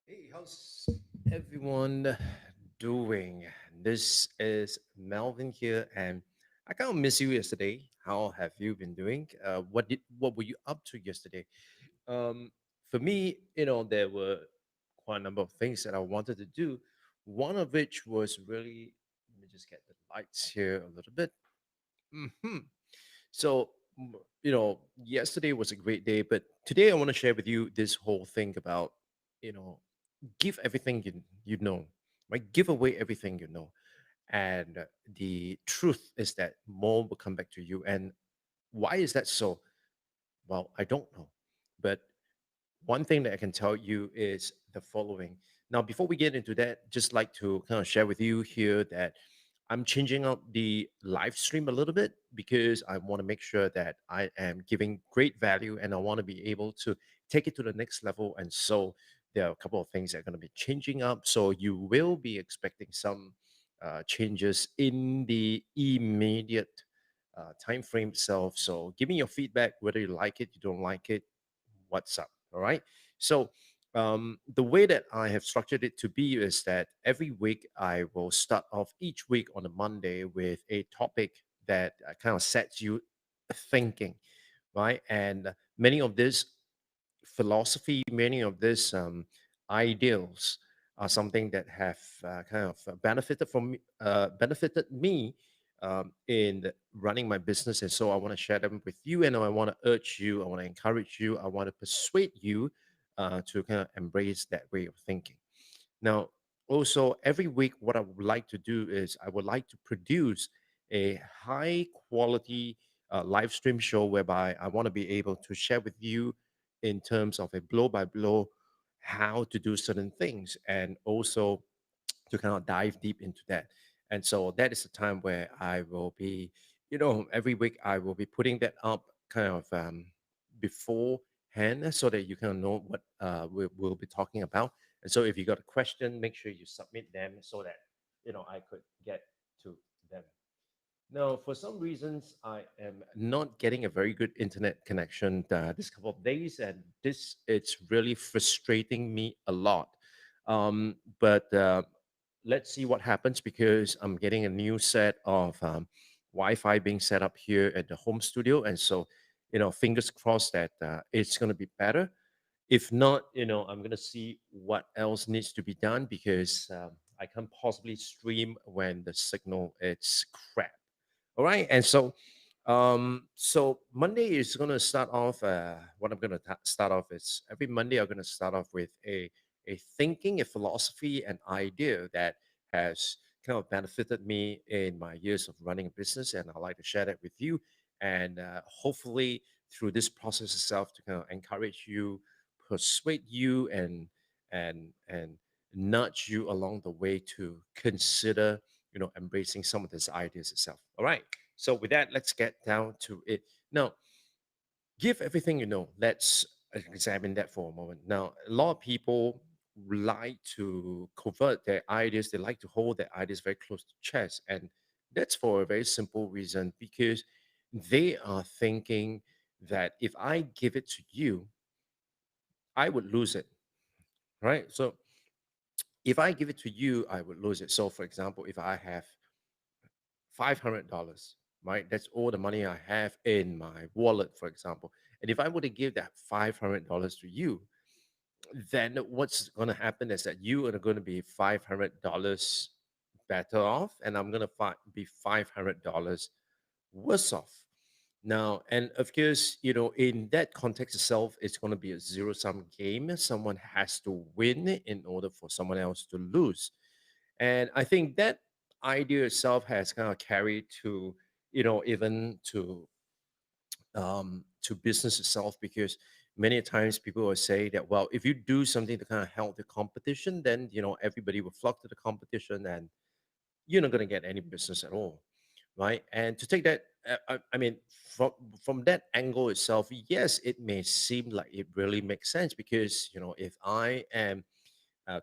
Hey, how's everyone doing? This is Melvin here, and I kind of miss you yesterday. How have you been doing? What were you up to yesterday? Um, for me, there were quite a number of things that I wanted to do. One of which was really, let me just get the lights here a little bit. hmm So, yesterday was a great day, but today I want to share with you this whole thing about, you know, give everything you know, right? Give away everything you know. And the truth is that more will come back to you. And why is that so? Well, I don't know. But one thing that I can tell you is the following. Now, before we get into that, just like to kind of share with you here that I'm changing up the live stream a little bit because I want to make sure that I am giving great value and I want to be able to take it to the next level. And so there are a couple of things that are going to be changing up. So you will be expecting some changes in the immediate time frame itself. So give me your feedback, whether you like it, you don't like it, what's up. All right. So the way that I have structured it to be is that every week I will start off each week on a Monday with a topic that kind of sets you thinking, right? And many of this philosophy, many of these ideals are something that have kind of benefited me in running my business, and so I want to share them with you, and I want to urge you, I want to encourage you, I want to persuade you to kind of embrace that way of thinking. Now, also, every week, what I would like to do is I would like to produce a high quality live stream show whereby I want to be able to share with you in terms of a blow by blow how to do certain things and also to kind of dive deep into that. And so that is the time where I will be, every week I will be putting that up kind of beforehand so that you kind of know what we'll be talking about. And so if you got a question, make sure you submit them so that, I could get to them. Now, for some reasons, I am not getting a very good internet connection this couple of days, and this it's really frustrating me a lot. But let's see what happens because I'm getting a new set of Wi-Fi being set up here at the home studio, and so fingers crossed that it's going to be better. If not, I'm going to see what else needs to be done because I can't possibly stream when the signal is crap. All right, and so Monday is going to start off. What I'm going to start off is every Monday I'm going to start off with a thinking, a philosophy, an idea that has kind of benefited me in my years of running a business, and I'd like to share that with you. And hopefully, through this process itself, to kind of encourage you, persuade you, and nudge you along the way to consider embracing some of these ideas itself. All right, so with that, let's get down to it now. Give everything you know. Let's examine that for a moment. Now, a lot of people like to convert their ideas, they like to hold their ideas very close to chest, and that's for a very simple reason because they are thinking that if I give it to you, I would lose it. right? So if I give it to you, I would lose it. So, for example, if I have $500, right, that's all the money I have in my wallet, for example. And if I were to give that $500 to you, then what's going to happen is that you are going to be $500 better off, and I'm going to be $500 worse off. Now, and of course, in that context itself, it's going to be a zero sum game. Someone has to win in order for someone else to lose. And I think that idea itself has kind of carried to, even to business itself, because many times people will say that, well, if you do something to kind of help the competition, then everybody will flock to the competition, and you're not going to get any business at all, right? And to take that, I mean, from that angle itself, yes, it may seem like it really makes sense, because if I am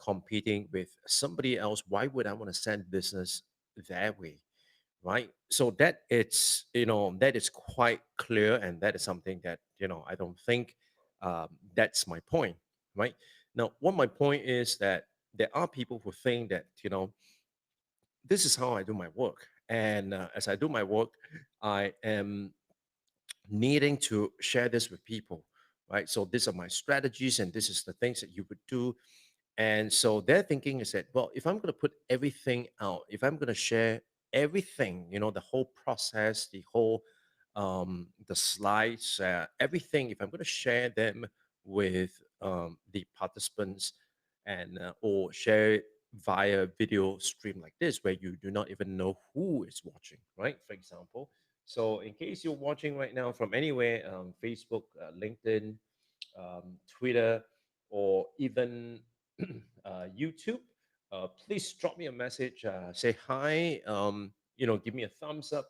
competing with somebody else, why would I want to send business that way, right? So that is quite clear, and that is something that I don't think that's my point, right? Now, what my point is that there are people who think that this is how I do my work, and as I do my work, I am needing to share this with people, right? So these are my strategies, and this is the things that you would do. And so their thinking is that, well, if I'm going to put everything out, if I'm going to share everything, the whole process, the slides, everything, if I'm going to share them with the participants, and or share it via video stream like this, where you do not even know who is watching, right? For example, so in case you're watching right now from anywhere, Facebook, LinkedIn, Twitter, or even YouTube, please drop me a message. Say hi. Give me a thumbs up.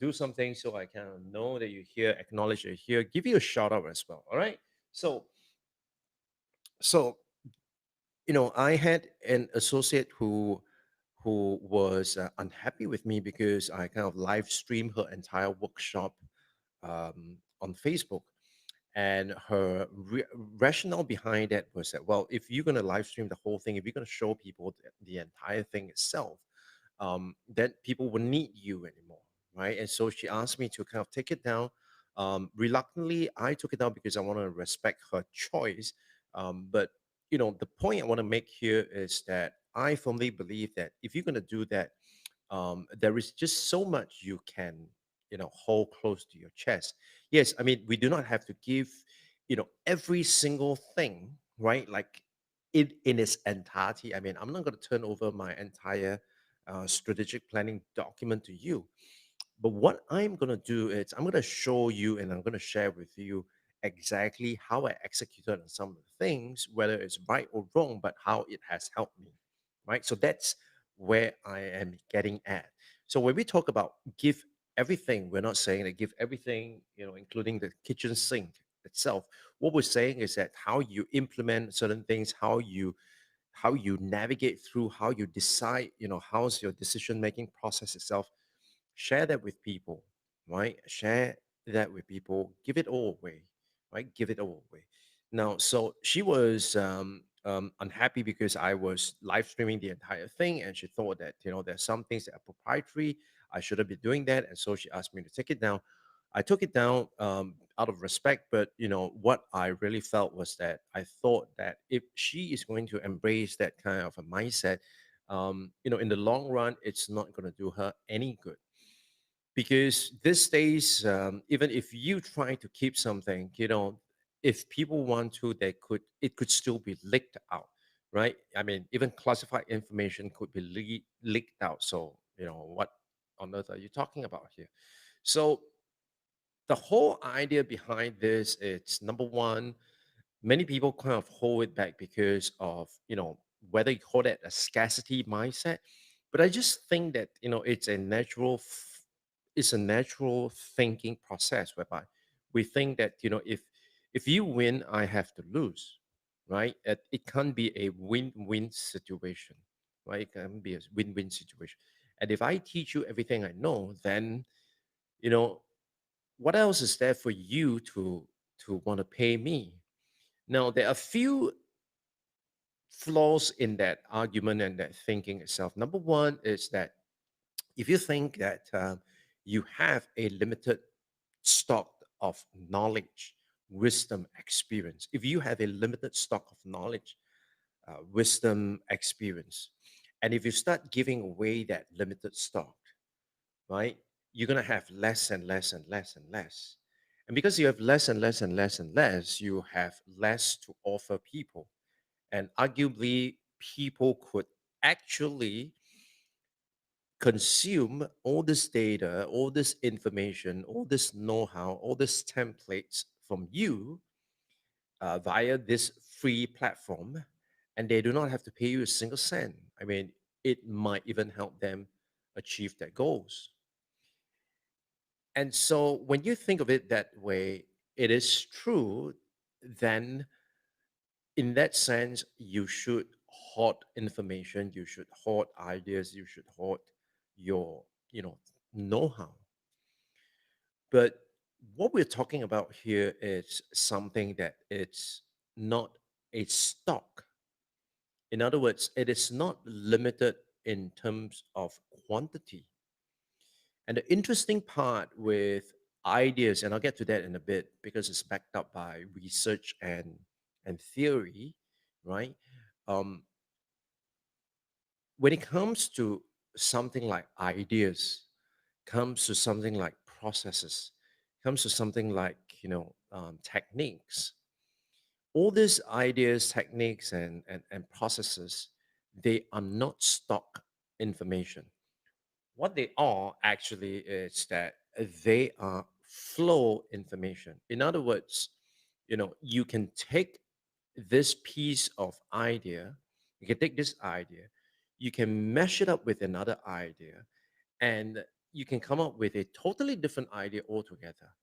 Do something so I can know that you're here. Acknowledge you're here. Give you a shout out as well. All right. So, so I had an associate who was unhappy with me because I kind of live streamed her entire workshop on Facebook. And her rationale behind that was that, well, if you're going to live stream the whole thing, if you're going to show people the entire thing itself, then people will need you anymore, right? And so she asked me to kind of take it down. Reluctantly, I took it down because I want to respect her choice. But the point I want to make here is that I firmly believe that if you're going to do that, there is just so much you can hold close to your chest. Yes, I mean, we do not have to give every single thing, right, like in its entirety. I mean, I'm not going to turn over my entire strategic planning document to you, but what I'm going to do is I'm going to show you, and I'm going to share with you exactly how I executed on some of the things, whether it's right or wrong, but how it has helped me. Right. So that's where I am getting at. So when we talk about give everything, we're not saying that give everything, including the kitchen sink itself. What we're saying is that how you implement certain things, how you navigate through, how you decide, how's your decision making process itself. Share that with people, right? Share that with people. Give it all away, right? Give it all away. Now, so she was unhappy because I was live streaming the entire thing, and she thought that there's some things that are proprietary. I shouldn't be doing that, and so she asked me to take it down. I took it down out of respect, but what I really felt was that I thought that if she is going to embrace that kind of a mindset, in the long run, it's not going to do her any good, because these days, even if you try to keep something, if people want to, it could still be leaked out, right? I mean, even classified information could be leaked out. So what on earth are you talking about here? So the whole idea behind this, it's number one, many people kind of hold it back because of whether you call it a scarcity mindset, but I just think that it's a natural thinking process whereby we think that if you win, I have to lose, right? It can't be a win-win situation, right? It can be a win-win situation. And if I teach you everything I know, then you know what else is there for you to want to pay me? Now, there are few flaws in that argument and that thinking itself. Number one is that if you think that you have a limited stock of knowledge, wisdom, experience, if you have a limited stock of knowledge, wisdom, experience, and if you start giving away that limited stock, right, you're going to have less and less and less and less. And because you have less and less and less and less, you have less to offer people. And arguably, people could actually consume all this data, all this information, all this know how, all these templates from you via this free platform, and they do not have to pay you a single cent. I mean, it might even help them achieve their goals. And so when you think of it that way, it is true, then in that sense, you should hoard information, you should hoard ideas, you should hoard your, you know-how. But what we're talking about here is something that it's not a stock. In other words, it is not limited in terms of quantity. And the interesting part with ideas, and I'll get to that in a bit because it's backed up by research and theory, right? Um, when it comes to something like ideas, comes to something like processes, comes to something like techniques, all these ideas, techniques, and processes, they are not stock information. What they are actually is that they are flow information. In other words, you can take this piece of idea, you can take this idea, you can mesh it up with another idea, and you can come up with a totally different idea altogether,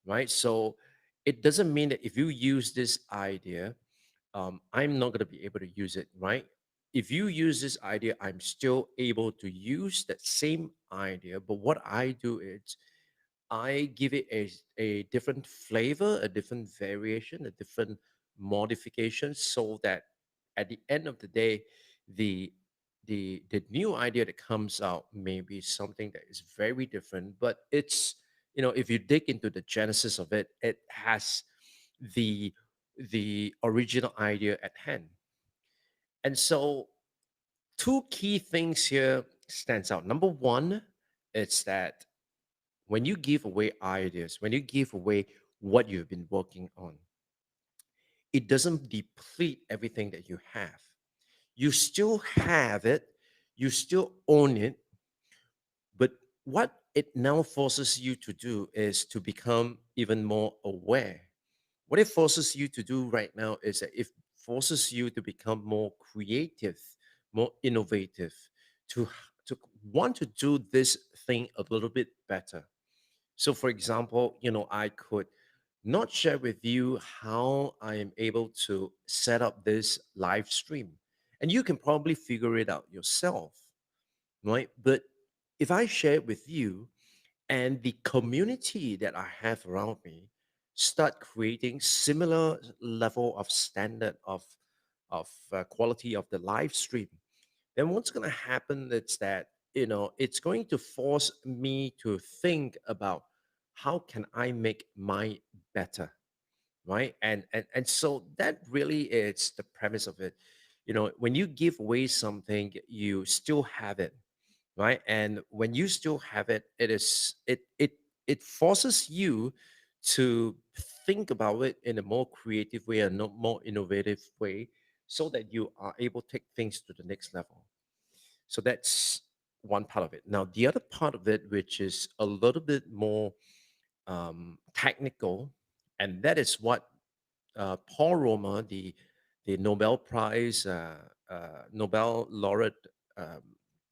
right? So it doesn't mean that if you use this idea, I'm not going to be able to use it, right? If you use this idea, I'm still able to use that same idea. But what I do is I give it a different flavor, a different variation, a different modification, so that at the end of the day, the the new idea that comes out may be something that is very different, but it's if you dig into the genesis of it, it has the the original idea at hand. And so two key things here stands out. Number one, it's that when you give away ideas, when you give away what you've been working on, it doesn't deplete everything that you have. You still have it, you still own it, but what it now forces you to do is to become even more aware. What it forces you to do right now is that it forces you to become more creative, more innovative, to to want to do this thing a little bit better. So, for example, I could not share with you how I am able to set up this live stream. And you can probably figure it out yourself, right? But if I share it with you and the community that I have around me start creating similar level of standard of quality of the live stream, then what's going to happen is that it's going to force me to think about how can I make my better, right? And so that really is the premise of it. When you give away something, you still have it, right? And when you still have it, it forces you to think about it in a more creative way and not more innovative way, so that you are able to take things to the next level. So that's one part of it. Now, the other part of it, which is a little bit more technical, and that is what Paul Romer, the Nobel Prize Nobel laureate, um,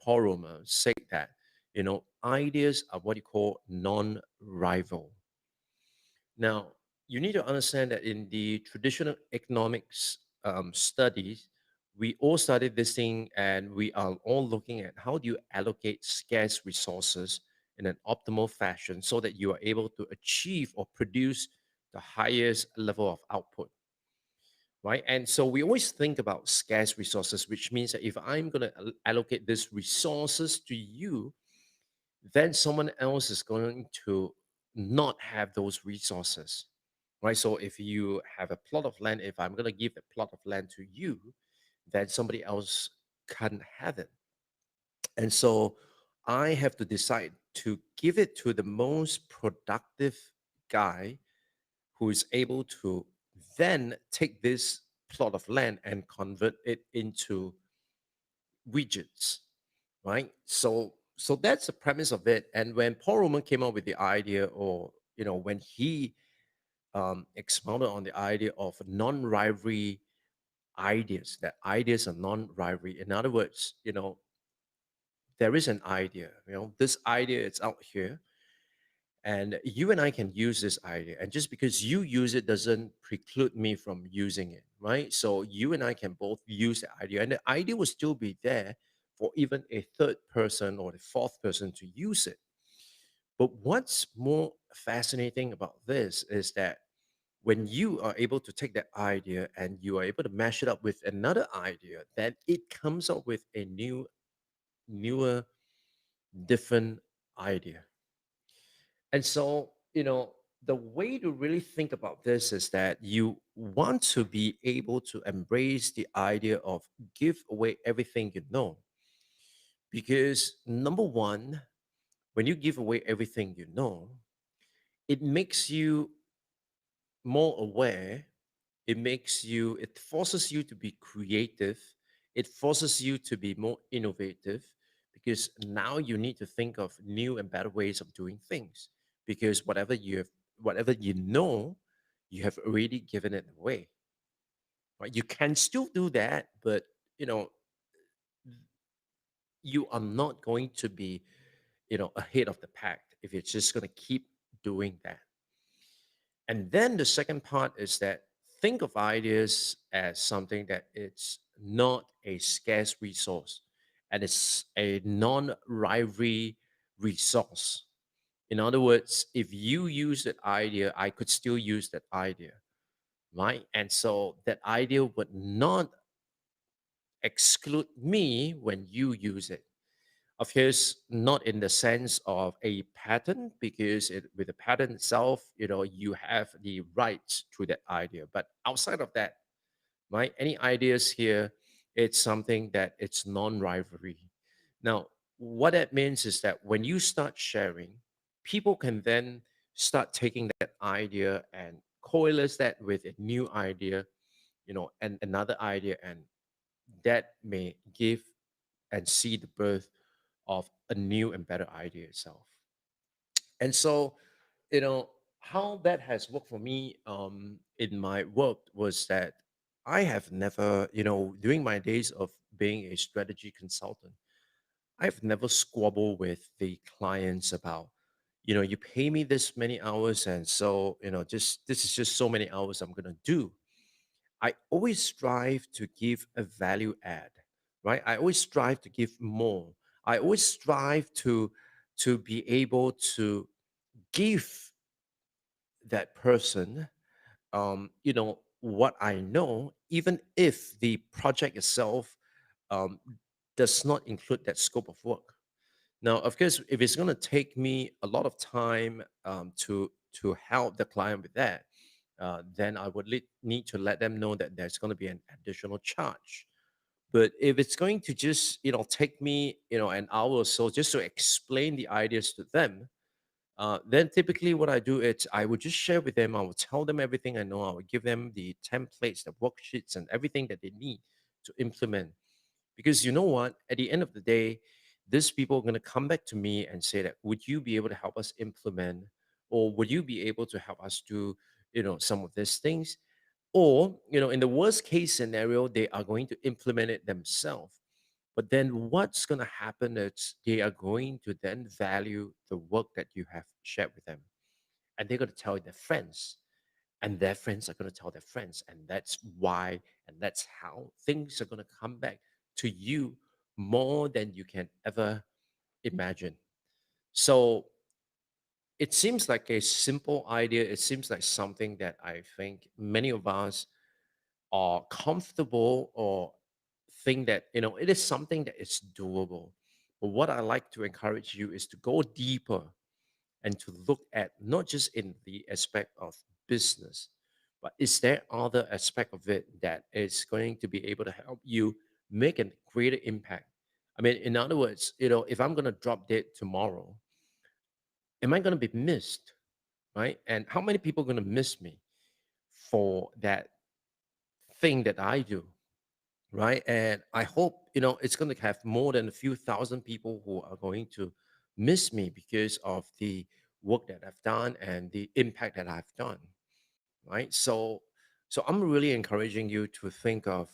Paul Romer, said that ideas are what you call non-rival. Now, you need to understand that in the traditional economics studies, we all study this thing and we are all looking at how do you allocate scarce resources in an optimal fashion so that you are able to achieve or produce the highest level of output, right? And so we always think about scarce resources, which means that if I'm going to allocate these resources to you, then someone else is going to not have those resources, right? So if you have a plot of land, if I'm going to give a plot of land to you, then somebody else can't have it. And so I have to decide to give it to the most productive guy who is able to then take this plot of land and convert it into widgets, right? So that's the premise of it. And when Paul Roman came up with the idea, or when he expounded on the idea of non-rivalry ideas, that ideas are non-rivalry. In other words, there is an idea. This idea is out here, and you and I can use this idea. And just because you use it doesn't preclude me from using it, right? So you and I can both use the idea, and the idea will still be there for even a third person or the fourth person to use it. But what's more fascinating about this is that when you are able to take that idea and you are able to mash it up with another idea, then it comes up with a newer, different idea. And so, the way to really think about this is that you want to be able to embrace the idea of give away everything you know. Because number one, when you give away everything you know, it makes you more aware. It forces you to be creative. It forces you to be more innovative, because now you need to think of new and better ways of doing things, because whatever you know, you have already given it away, right? You can still do that, but you know you are not going to be ahead of the pack if you're just going to keep doing that. And then the second part is that think of ideas as something that it's not a scarce resource, and it's a non-rivalry resource. In other words, if you use that idea, I could still use that idea, right? And so that idea would not exclude me when you use it. Of course, not in the sense of a patent, because with the patent itself, you have the rights to that idea. But outside of that, right, any ideas here, it's something that it's non-rivalry. Now, what that means is that when you start sharing, people can then start taking that idea and coalesce that with a new idea, and another idea, and that may give and see the birth of a new and better idea itself. And so, how that has worked for me in my work was that I have never, during my days of being a strategy consultant, I've never squabbled with the clients about, you pay me this many hours, and so, just this is just so many hours I'm gonna do. I always strive to give a value add, right? I always strive to give more. I always strive to be able to give that person, what I know, even if the project itself um, does not include that scope of work. Now, of course, if it's going to take me a lot of time to help the client with that, then I would need to let them know that there's going to be an additional charge. But if it's going to just take me an hour or so just to explain the ideas to them, then typically what I do is I would just share with them. I will tell them everything I know. I will give them the templates, the worksheets, and everything that they need to implement. Because you know what? At the end of the day, these people are going to come back to me and say that, would you be able to help us implement, or would you be able to help us do, some of these things? Or, in the worst case scenario, they are going to implement it themselves. But then what's going to happen is they are going to then value the work that you have shared with them. And they're going to tell their friends, and their friends are going to tell their friends. And that's why, and that's how things are going to come back to you more than you can ever imagine. So it seems like a simple idea. It seems like something that I think many of us are comfortable or think that it is something that is doable. But what I like to encourage you is to go deeper and to look at not just in the aspect of business, but is there other aspect of it that is going to be able to help you make a greater impact? I mean, in other words, if I'm going to drop dead tomorrow, am I going to be missed, right? And how many people are going to miss me for that thing that I do, right? And I hope it's going to have more than a few thousand people who are going to miss me because of the work that I've done and the impact that I've done, right? So I'm really encouraging you to think of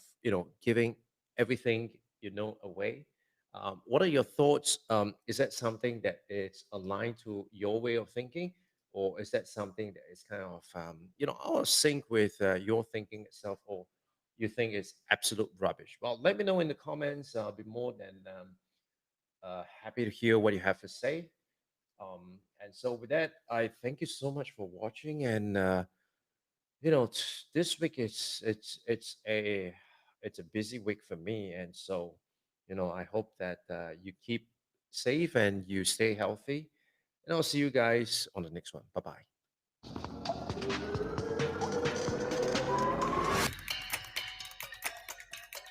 giving everything away. What are your thoughts? Is that something that is aligned to your way of thinking, or is that something that is kind of out of sync with your thinking itself, or you think is absolute rubbish? Well, let me know in the comments. I'll be more than happy to hear what you have to say. And so with that, I thank you so much for watching. And this week it's a busy week for me, and so I hope that you keep safe and you stay healthy. And I'll see you guys on the next one. Bye bye.